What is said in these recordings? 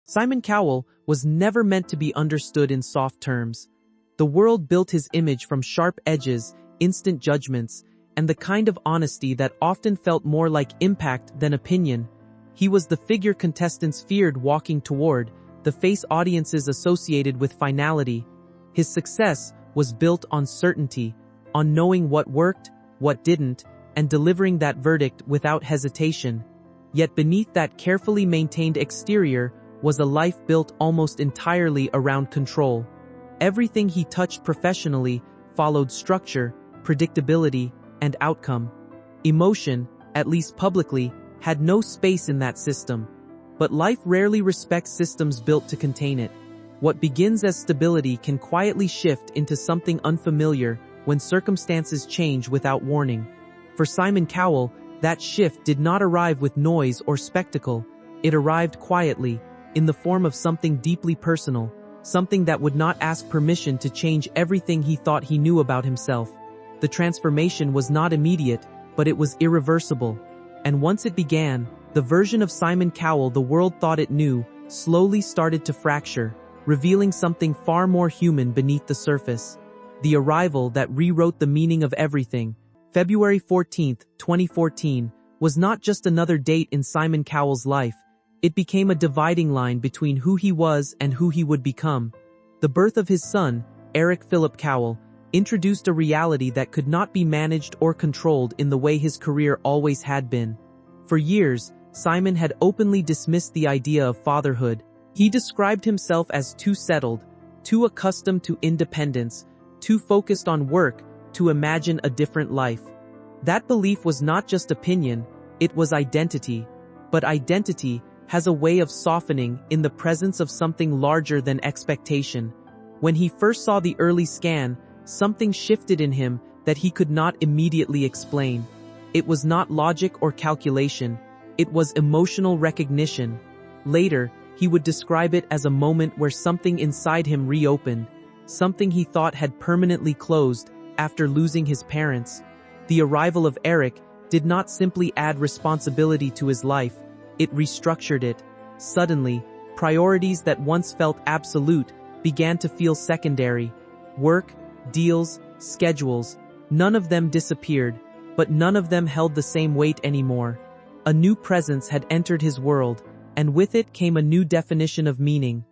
Simon Cowell was never meant to be understood in soft terms. The world built his image from sharp edges, instant judgments, and the kind of honesty that often felt more like impact than opinion. He was the figure contestants feared walking toward, the face audiences associated with finality. His success was built on certainty, on knowing what worked, what didn't, and delivering that verdict without hesitation. Yet beneath that carefully maintained exterior was a life built almost entirely around control. Everything he touched professionally followed structure, predictability, and outcome. Emotion, at least publicly, had no space in that system. But life rarely respects systems built to contain it. What begins as stability can quietly shift into something unfamiliar when circumstances change without warning. For Simon Cowell, that shift did not arrive with noise or spectacle. It arrived quietly, in the form of something deeply personal, something that would not ask permission to change everything he thought he knew about himself. The transformation was not immediate, but it was irreversible. And once it began, the version of Simon Cowell the world thought it knew slowly started to fracture, revealing something far more human beneath the surface. The arrival that rewrote the meaning of everything. February 14, 2014, was not just another date in Simon Cowell's life. It became a dividing line between who he was and who he would become. The birth of his son, Eric Philip Cowell, introduced a reality that could not be managed or controlled in the way his career always had been. For years, Simon had openly dismissed the idea of fatherhood. He described himself as too settled, too accustomed to independence, too focused on work to imagine a different life. That belief was not just opinion, it was identity. But identity has a way of softening in the presence of something larger than expectation. When he first saw the early scan, something shifted in him that he could not immediately explain. It was not logic or calculation, it was emotional recognition. Later, he would describe it as a moment where something inside him reopened, something he thought had permanently closed after losing his parents. The arrival of Eric did not simply add responsibility to his life, it restructured it. Suddenly, priorities that once felt absolute began to feel secondary. Work, deals, schedules, none of them disappeared, but none of them held the same weight anymore. A new presence had entered his world, and with it came a new definition of meaning.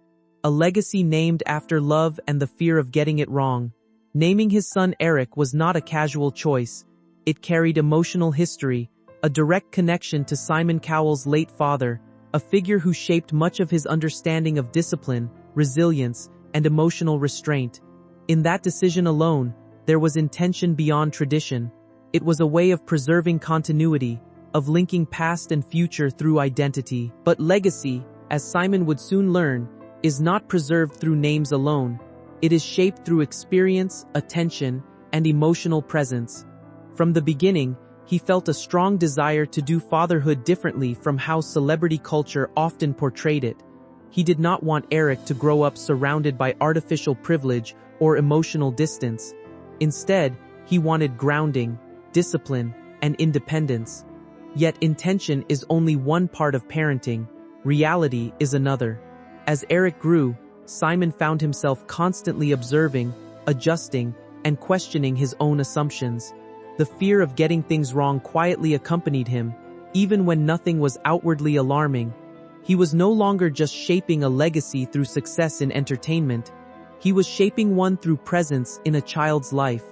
A legacy named after love and the fear of getting it wrong. Naming his son Eric was not a casual choice. It carried emotional history, a direct connection to Simon Cowell's late father, a figure who shaped much of his understanding of discipline, resilience, and emotional restraint. In that decision alone, there was intention beyond tradition. It was a way of preserving continuity, of linking past and future through identity. But legacy, as Simon would soon learn, is not preserved through names alone. It is shaped through experience, attention, and emotional presence. From the beginning, he felt a strong desire to do fatherhood differently from how celebrity culture often portrayed it. He did not want Eric to grow up surrounded by artificial privilege or emotional distance. Instead, he wanted grounding, discipline, and independence. Yet intention is only one part of parenting, reality is another. As Eric grew, Simon found himself constantly observing, adjusting, and questioning his own assumptions. The fear of getting things wrong quietly accompanied him, even when nothing was outwardly alarming. He was no longer just shaping a legacy through success in entertainment. He was shaping one through presence in a child's life.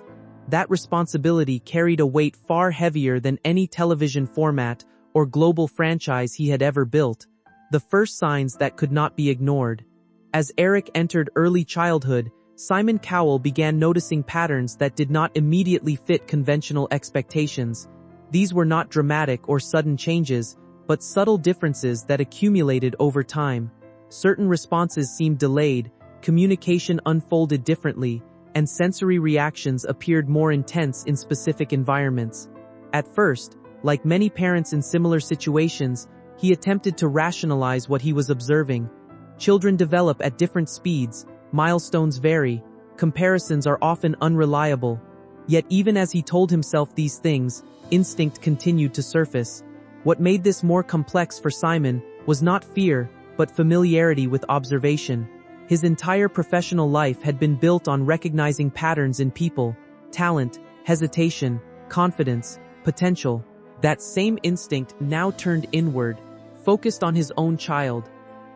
That responsibility carried a weight far heavier than any television format or global franchise he had ever built. The first signs that could not be ignored. As Eric entered early childhood, Simon Cowell began noticing patterns that did not immediately fit conventional expectations. These were not dramatic or sudden changes, but subtle differences that accumulated over time. Certain responses seemed delayed, communication unfolded differently, and sensory reactions appeared more intense in specific environments. At first, like many parents in similar situations, he attempted to rationalize what he was observing. Children develop at different speeds, milestones vary, comparisons are often unreliable. Yet even as he told himself these things, instinct continued to surface. What made this more complex for Simon was not fear, but familiarity with observation. His entire professional life had been built on recognizing patterns in people, talent, hesitation, confidence, potential. That same instinct now turned inward, focused on his own child.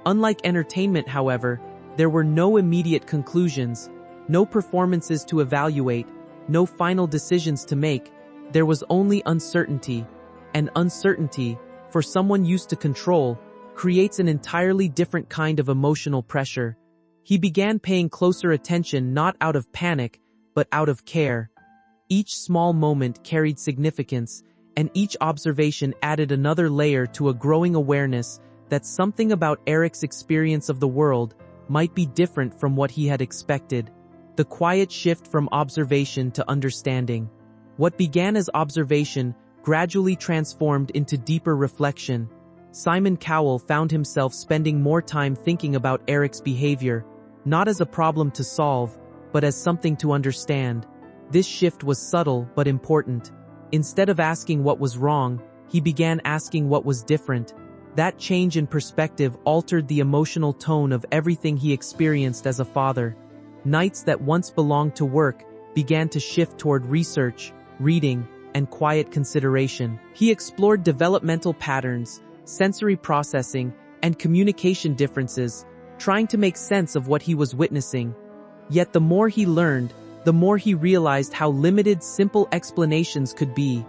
Unlike entertainment, however, there were no immediate conclusions, no performances to evaluate, no final decisions to make. There was only uncertainty. And uncertainty, for someone used to control, creates an entirely different kind of emotional pressure. He began paying closer attention not out of panic, but out of care. Each small moment carried significance, and each observation added another layer to a growing awareness that something about Eric's experience of the world might be different from what he had expected. The quiet shift from observation to understanding. What began as observation gradually transformed into deeper reflection. Simon Cowell found himself spending more time thinking about Eric's behavior, not as a problem to solve, but as something to understand. This shift was subtle but important. Instead of asking what was wrong, he began asking what was different. That change in perspective altered the emotional tone of everything he experienced as a father. Nights that once belonged to work began to shift toward research, reading, and quiet consideration. He explored developmental patterns, sensory processing, and communication differences, trying to make sense of what he was witnessing. Yet the more he learned, the more he realized how limited simple explanations could be.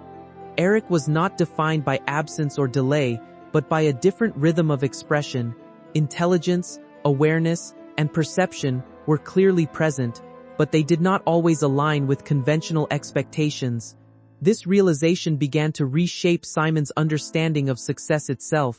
Eric was not defined by absence or delay, but by a different rhythm of expression. Intelligence, awareness, and perception were clearly present, but they did not always align with conventional expectations. This realization began to reshape Simon's understanding of success itself.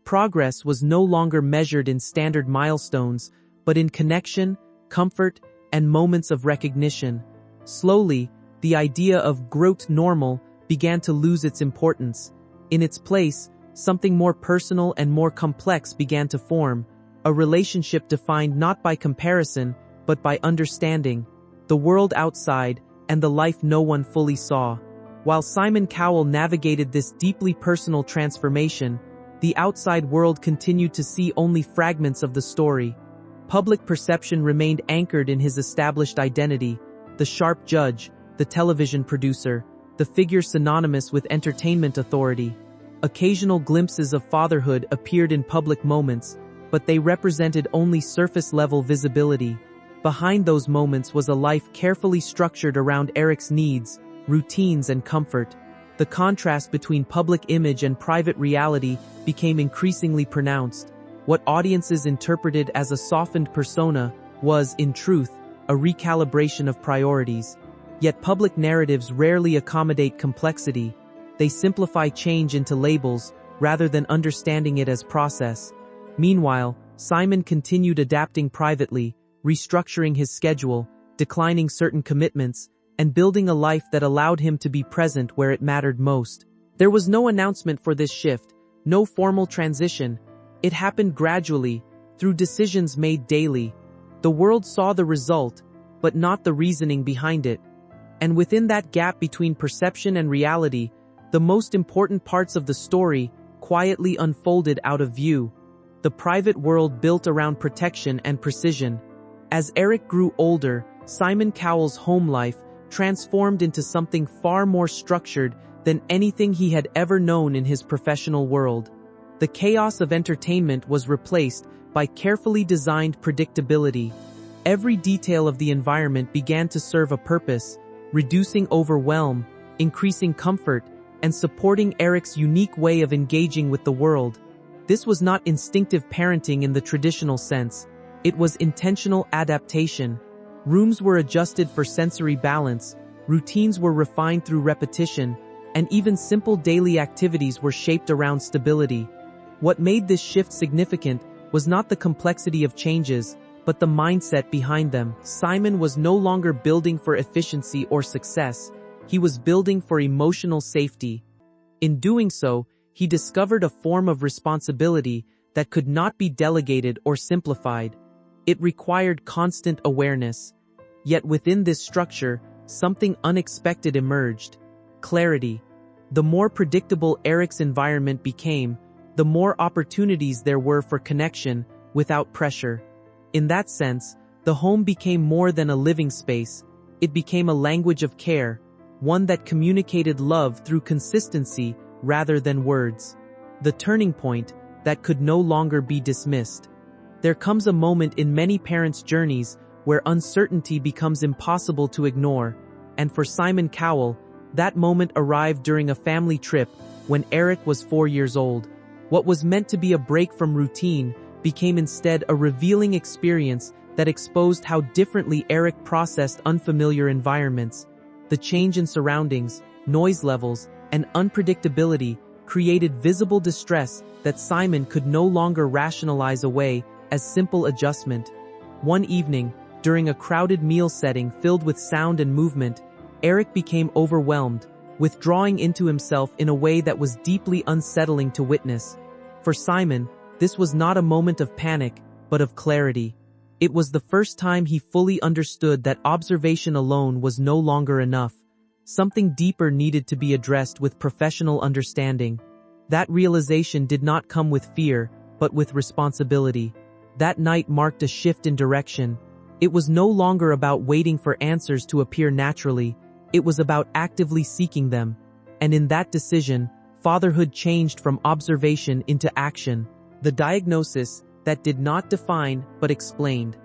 Progress was no longer measured in standard milestones, but in connection, comfort, and moments of recognition. Slowly, the idea of growth normal began to lose its importance. In its place, something more personal and more complex began to form, a relationship defined not by comparison, but by understanding, the world outside, and the life no one fully saw. While Simon Cowell navigated this deeply personal transformation, the outside world continued to see only fragments of the story. Public perception remained anchored in his established identity, the sharp judge, the television producer, the figure synonymous with entertainment authority. Occasional glimpses of fatherhood appeared in public moments, but they represented only surface-level visibility. Behind those moments was a life carefully structured around Eric's needs, routines, and comfort. The contrast between public image and private reality became increasingly pronounced. What audiences interpreted as a softened persona was, in truth, a recalibration of priorities. Yet public narratives rarely accommodate complexity. They simplify change into labels rather than understanding it as process. Meanwhile, Simon continued adapting privately, restructuring his schedule, declining certain commitments, and building a life that allowed him to be present where it mattered most. There was no announcement for this shift, no formal transition. It happened gradually, through decisions made daily. The world saw the result, but not the reasoning behind it. And within that gap between perception and reality, the most important parts of the story quietly unfolded out of view. The private world built around protection and precision. As Eric grew older, Simon Cowell's home life transformed into something far more structured than anything he had ever known in his professional world. The chaos of entertainment was replaced by carefully designed predictability. Every detail of the environment began to serve a purpose, reducing overwhelm, increasing comfort, and supporting Eric's unique way of engaging with the world. This was not instinctive parenting in the traditional sense. It was intentional adaptation. Rooms were adjusted for sensory balance, routines were refined through repetition, and even simple daily activities were shaped around stability. What made this shift significant was not the complexity of changes, but the mindset behind them. Simon was no longer building for efficiency or success. He was building for emotional safety. In doing so, he discovered a form of responsibility that could not be delegated or simplified. It required constant awareness. Yet within this structure, something unexpected emerged: clarity. The more predictable Eric's environment became, the more opportunities there were for connection without pressure. In that sense, the home became more than a living space. It became a language of care, one that communicated love through consistency rather than words. The turning point that could no longer be dismissed. There comes a moment in many parents' journeys where uncertainty becomes impossible to ignore, and for Simon Cowell, that moment arrived during a family trip when Eric was 4 years old. What was meant to be a break from routine became instead a revealing experience that exposed how differently Eric processed unfamiliar environments. The change in surroundings, noise levels, and unpredictability created visible distress that Simon could no longer rationalize away as simple adjustment. One evening, during a crowded meal setting filled with sound and movement, Eric became overwhelmed, withdrawing into himself in a way that was deeply unsettling to witness. For Simon, this was not a moment of panic, but of clarity. It was the first time he fully understood that observation alone was no longer enough. Something deeper needed to be addressed with professional understanding. That realization did not come with fear, but with responsibility. That night marked a shift in direction. It was no longer about waiting for answers to appear naturally. It was about actively seeking them. And in that decision, fatherhood changed from observation into action. The diagnosis that did not define but explained.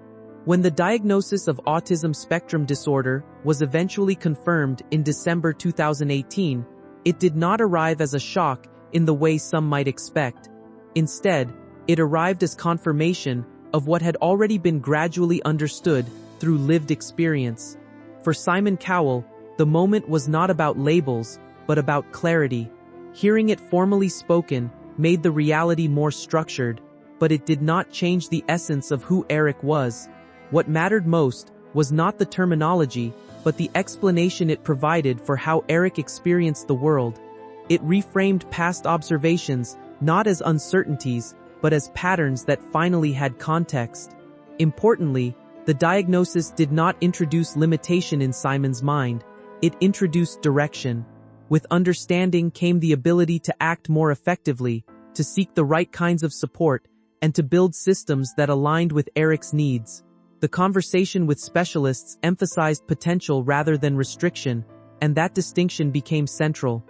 When the diagnosis of autism spectrum disorder was eventually confirmed in December 2018, it did not arrive as a shock in the way some might expect. Instead, it arrived as confirmation of what had already been gradually understood through lived experience. For Simon Cowell, the moment was not about labels, but about clarity. Hearing it formally spoken made the reality more structured, but it did not change the essence of who Eric was. What mattered most was not the terminology, but the explanation it provided for how Eric experienced the world. It reframed past observations not as uncertainties, but as patterns that finally had context. Importantly, the diagnosis did not introduce limitation in Simon's mind. It introduced direction. With understanding came the ability to act more effectively, to seek the right kinds of support, and to build systems that aligned with Eric's needs. The conversation with specialists emphasized potential rather than restriction, and that distinction became central.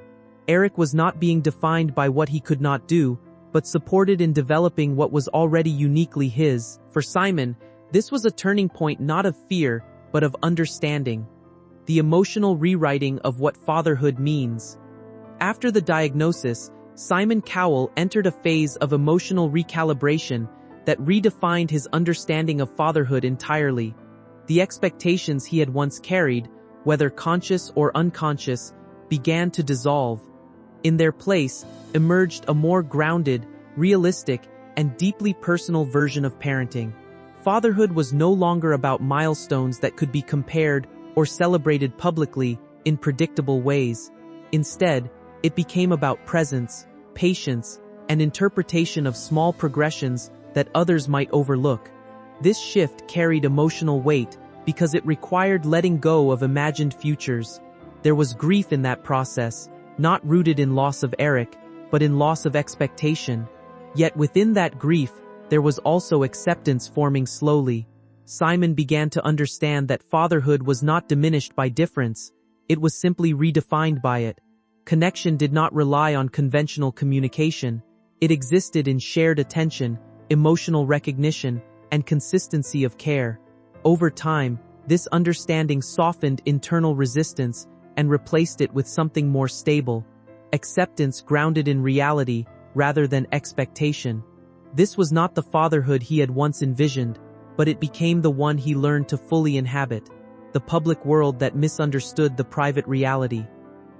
Eric was not being defined by what he could not do, but supported in developing what was already uniquely his. For Simon, this was a turning point not of fear, but of understanding. The emotional rewriting of what fatherhood means. After the diagnosis, Simon Cowell entered a phase of emotional recalibration that redefined his understanding of fatherhood entirely. The expectations he had once carried, whether conscious or unconscious, began to dissolve. In their place emerged a more grounded, realistic, and deeply personal version of parenting. Fatherhood was no longer about milestones that could be compared or celebrated publicly in predictable ways. Instead, it became about presence, patience, and interpretation of small progressions that others might overlook. This shift carried emotional weight because it required letting go of imagined futures. There was grief in that process, not rooted in loss of Eric, but in loss of expectation. Yet within that grief, there was also acceptance forming slowly. Simon began to understand that fatherhood was not diminished by difference, it was simply redefined by it. Connection did not rely on conventional communication. It existed in shared attention, emotional recognition, and consistency of care. Over time, this understanding softened internal resistance and replaced it with something more stable, acceptance grounded in reality rather than expectation. This was not the fatherhood he had once envisioned, but it became the one he learned to fully inhabit, the public world that misunderstood the private reality.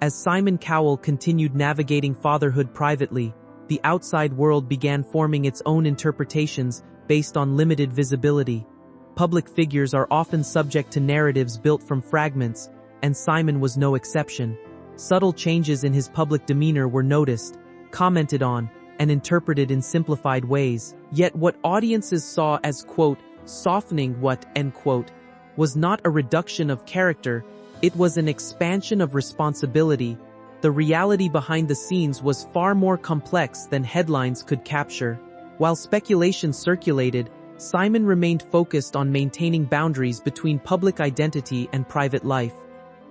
As Simon Cowell continued navigating fatherhood privately, the outside world began forming its own interpretations based on limited visibility. Public figures are often subject to narratives built from fragments, and Simon was no exception. Subtle changes in his public demeanor were noticed, commented on, and interpreted in simplified ways. Yet what audiences saw as, quote, softening what, end quote, was not a reduction of character, it was an expansion of responsibility. the reality behind the scenes was far more complex than headlines could capture. While speculation circulated, Simon remained focused on maintaining boundaries between public identity and private life.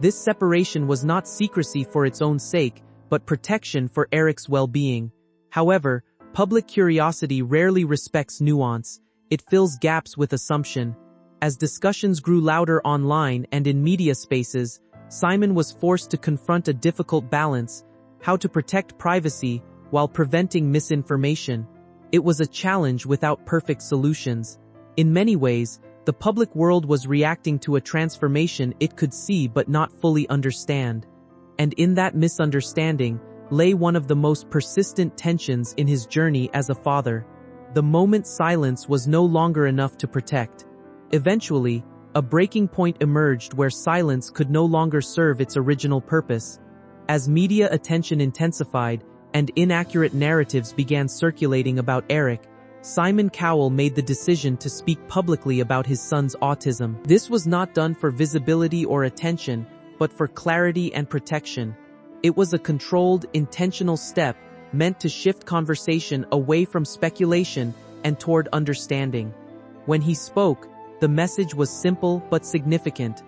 This separation was not secrecy for its own sake, but protection for Eric's well-being. However, public curiosity rarely respects nuance. It fills gaps with assumption. As discussions grew louder online and in media spaces, Simon was forced to confront a difficult balance: how to protect privacy while preventing misinformation. It was a challenge without perfect solutions. In many ways, the public world was reacting to a transformation it could see but not fully understand. And in that misunderstanding lay one of the most persistent tensions in his journey as a father. The moment silence was no longer enough to protect. Eventually, a breaking point emerged where silence could no longer serve its original purpose. As media attention intensified and inaccurate narratives began circulating about Eric, Simon Cowell made the decision to speak publicly about his son's autism. This was not done for visibility or attention, but for clarity and protection. It was a controlled, intentional step meant to shift conversation away from speculation and toward understanding. When he spoke, the message was simple but significant.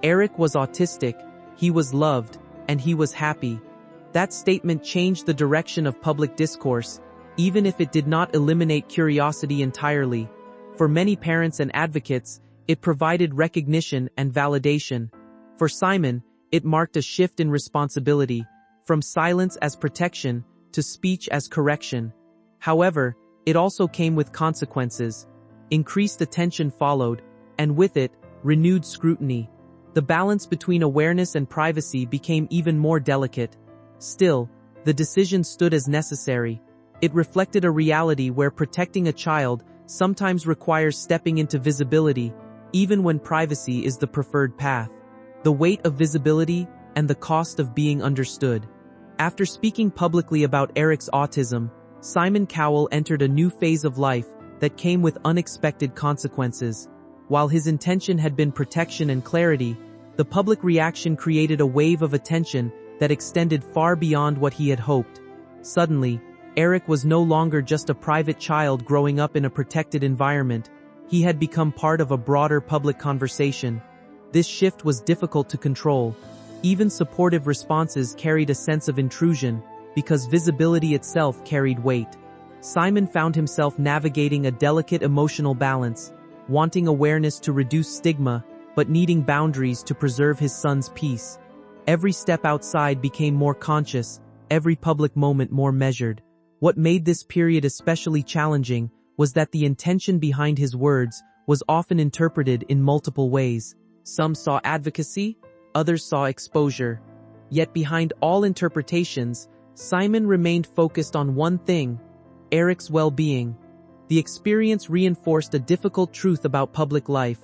Eric was autistic, he was loved, and he was happy. That statement changed the direction of public discourse, even if it did not eliminate curiosity entirely. For many parents and advocates, it provided recognition and validation. For Simon, it marked a shift in responsibility, from silence as protection to speech as correction. However, it also came with consequences. Increased attention followed, and with it, renewed scrutiny. The balance between awareness and privacy became even more delicate. Still, the decision stood as necessary. It reflected a reality where protecting a child sometimes requires stepping into visibility, even when privacy is the preferred path. The weight of visibility and the cost of being understood. After speaking publicly about Eric's autism, Simon Cowell entered a new phase of life that came with unexpected consequences. While his intention had been protection and clarity, the public reaction created a wave of attention that extended far beyond what he had hoped. Suddenly, Eric was no longer just a private child growing up in a protected environment. He had become part of a broader public conversation. This shift was difficult to control. Even supportive responses carried a sense of intrusion, because visibility itself carried weight. Simon found himself navigating a delicate emotional balance, wanting awareness to reduce stigma, but needing boundaries to preserve his son's peace. Every step outside became more conscious, every public moment more measured. What made this period especially challenging was that the intention behind his words was often interpreted in multiple ways. Some saw advocacy, others saw exposure. Yet behind all interpretations, Simon remained focused on one thing: Eric's well-being. The experience reinforced a difficult truth about public life.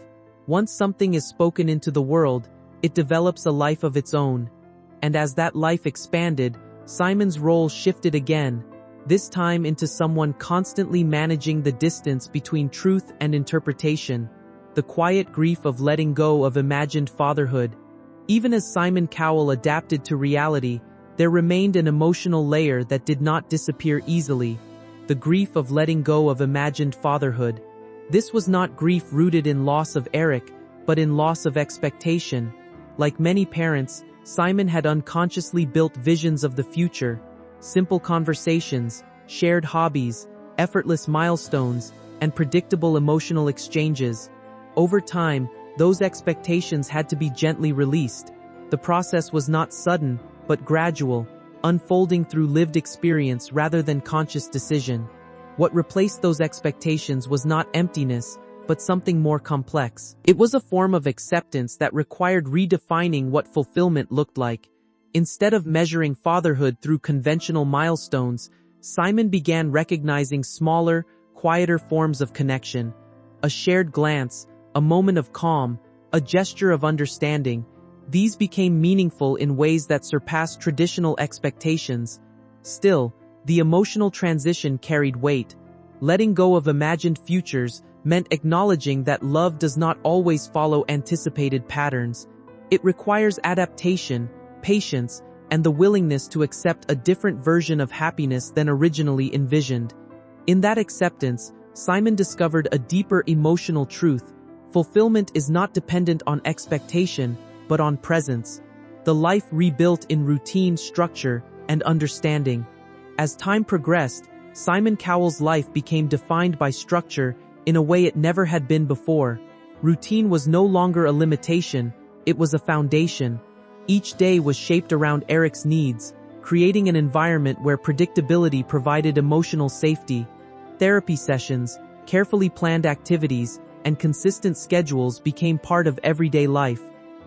Once something is spoken into the world, it develops a life of its own. And as that life expanded, Simon's role shifted again, this time into someone constantly managing the distance between truth and interpretation, the quiet grief of letting go of imagined fatherhood. Even as Simon Cowell adapted to reality, there remained an emotional layer that did not disappear easily: the grief of letting go of imagined fatherhood. This was not grief rooted in loss of Eric, but in loss of expectation. Like many parents, Simon had unconsciously built visions of the future: simple conversations, shared hobbies, effortless milestones, and predictable emotional exchanges. Over time, those expectations had to be gently released. The process was not sudden, but gradual, unfolding through lived experience rather than conscious decision. What replaced those expectations was not emptiness, but something more complex. It was a form of acceptance that required redefining what fulfillment looked like. Instead of measuring fatherhood through conventional milestones, Simon began recognizing smaller, quieter forms of connection. A shared glance, a moment of calm, a gesture of understanding. These became meaningful in ways that surpassed traditional expectations. Still, the emotional transition carried weight. Letting go of imagined futures meant acknowledging that love does not always follow anticipated patterns. It requires adaptation, patience, and the willingness to accept a different version of happiness than originally envisioned. In that acceptance, Simon discovered a deeper emotional truth. Fulfillment is not dependent on expectation, but on presence. The life rebuilt in routine, structure, and understanding. As time progressed, Simon Cowell's life became defined by structure in a way it never had been before. Routine was no longer a limitation, it was a foundation. Each day was shaped around Eric's needs, creating an environment where predictability provided emotional safety. Therapy sessions, carefully planned activities, and consistent schedules became part of everyday life.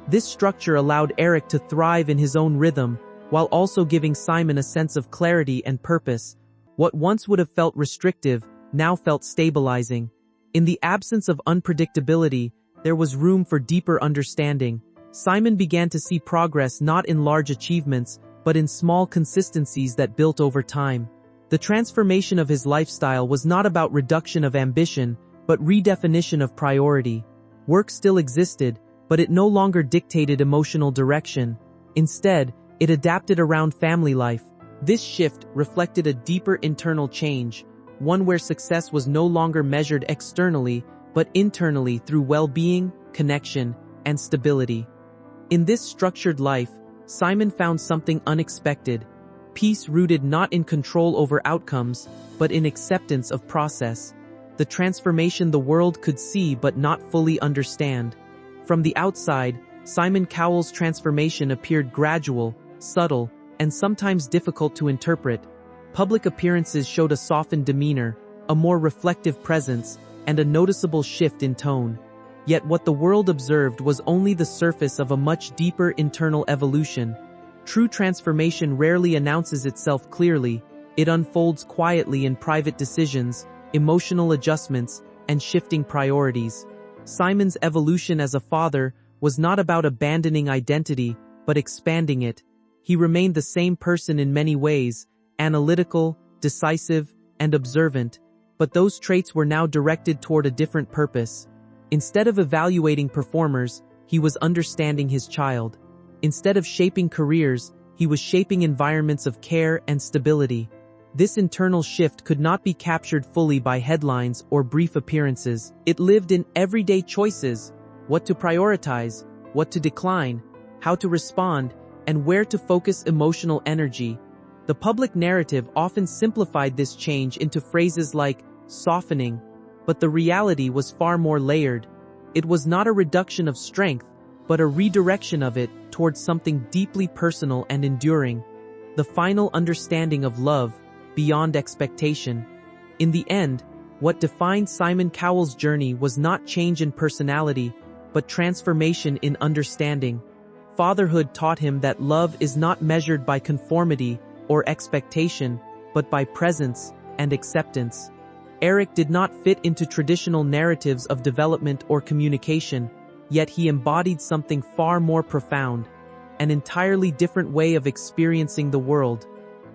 This structure allowed Eric to thrive in his own rhythm, while also giving Simon a sense of clarity and purpose. What once would have felt restrictive, now felt stabilizing. In the absence of unpredictability, there was room for deeper understanding. Simon began to see progress not in large achievements, but in small consistencies that built over time. The transformation of his lifestyle was not about reduction of ambition, but redefinition of priority. Work still existed, but it no longer dictated emotional direction. Instead, it adapted around family life. This shift reflected a deeper internal change, one where success was no longer measured externally, but internally through well-being, connection, and stability. In this structured life, Simon found something unexpected: peace rooted not in control over outcomes, but in acceptance of process. The transformation the world could see but not fully understand. From the outside, Simon Cowell's transformation appeared gradual, subtle, and sometimes difficult to interpret. Public appearances showed a softened demeanor, a more reflective presence, and a noticeable shift in tone. Yet what the world observed was only the surface of a much deeper internal evolution. True transformation rarely announces itself clearly, it unfolds quietly in private decisions, emotional adjustments, and shifting priorities. Simon's evolution as a father was not about abandoning identity, but expanding it. He remained the same person in many ways, analytical, decisive, and observant, but those traits were now directed toward a different purpose. Instead of evaluating performers, he was understanding his child. Instead of shaping careers, he was shaping environments of care and stability. This internal shift could not be captured fully by headlines or brief appearances. It lived in everyday choices: what to prioritize, what to decline, how to respond, and where to focus emotional energy. The public narrative often simplified this change into phrases like softening, but the reality was far more layered. It was not a reduction of strength, but a redirection of it towards something deeply personal and enduring. The final understanding of love, beyond expectation. In the end, what defined Simon Cowell's journey was not change in personality, but transformation in understanding. Fatherhood taught him that love is not measured by conformity or expectation, but by presence and acceptance. Eric did not fit into traditional narratives of development or communication, yet he embodied something far more profound, an entirely different way of experiencing the world.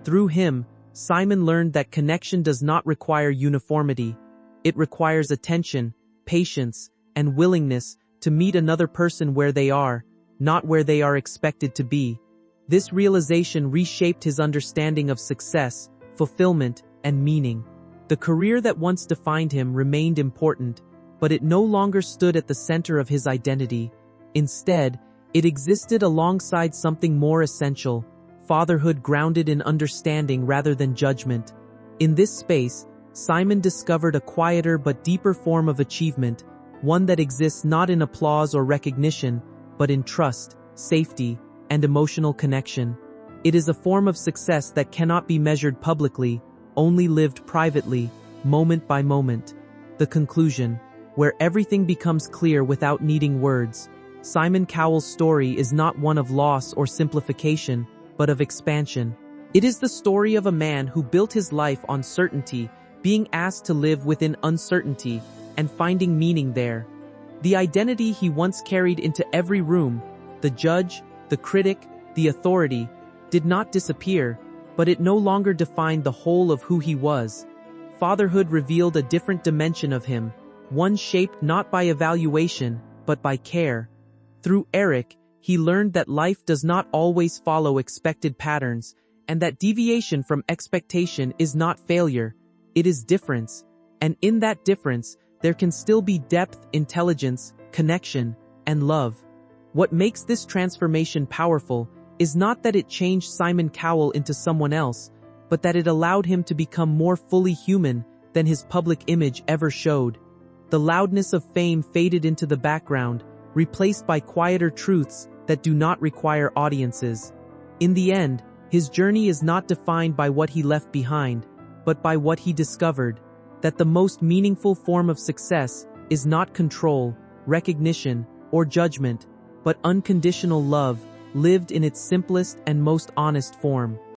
Through him, Simon learned that connection does not require uniformity. It requires attention, patience, and willingness to meet another person where they are, not where they are expected to be. This realization reshaped his understanding of success, fulfillment, and meaning. The career that once defined him remained important, but it no longer stood at the center of his identity. Instead, it existed alongside something more essential: fatherhood grounded in understanding rather than judgment. In this space, Simon discovered a quieter but deeper form of achievement, one that exists not in applause or recognition, but in trust, safety, and emotional connection. It is a form of success that cannot be measured publicly, only lived privately, moment by moment. The conclusion, where everything becomes clear without needing words. Simon Cowell's story is not one of loss or simplification, but of expansion. It is the story of a man who built his life on certainty, being asked to live within uncertainty, and finding meaning there. The identity he once carried into every room, the judge, the critic, the authority, did not disappear, but it no longer defined the whole of who he was. Fatherhood revealed a different dimension of him, one shaped not by evaluation, but by care. Through Eric, he learned that life does not always follow expected patterns, and that deviation from expectation is not failure, it is difference. And in that difference, there can still be depth, intelligence, connection, and love. What makes this transformation powerful is not that it changed Simon Cowell into someone else, but that it allowed him to become more fully human than his public image ever showed. The loudness of fame faded into the background, replaced by quieter truths that do not require audiences. In the end, his journey is not defined by what he left behind, but by what he discovered, that the most meaningful form of success is not control, recognition, or judgment, but unconditional love, lived in its simplest and most honest form.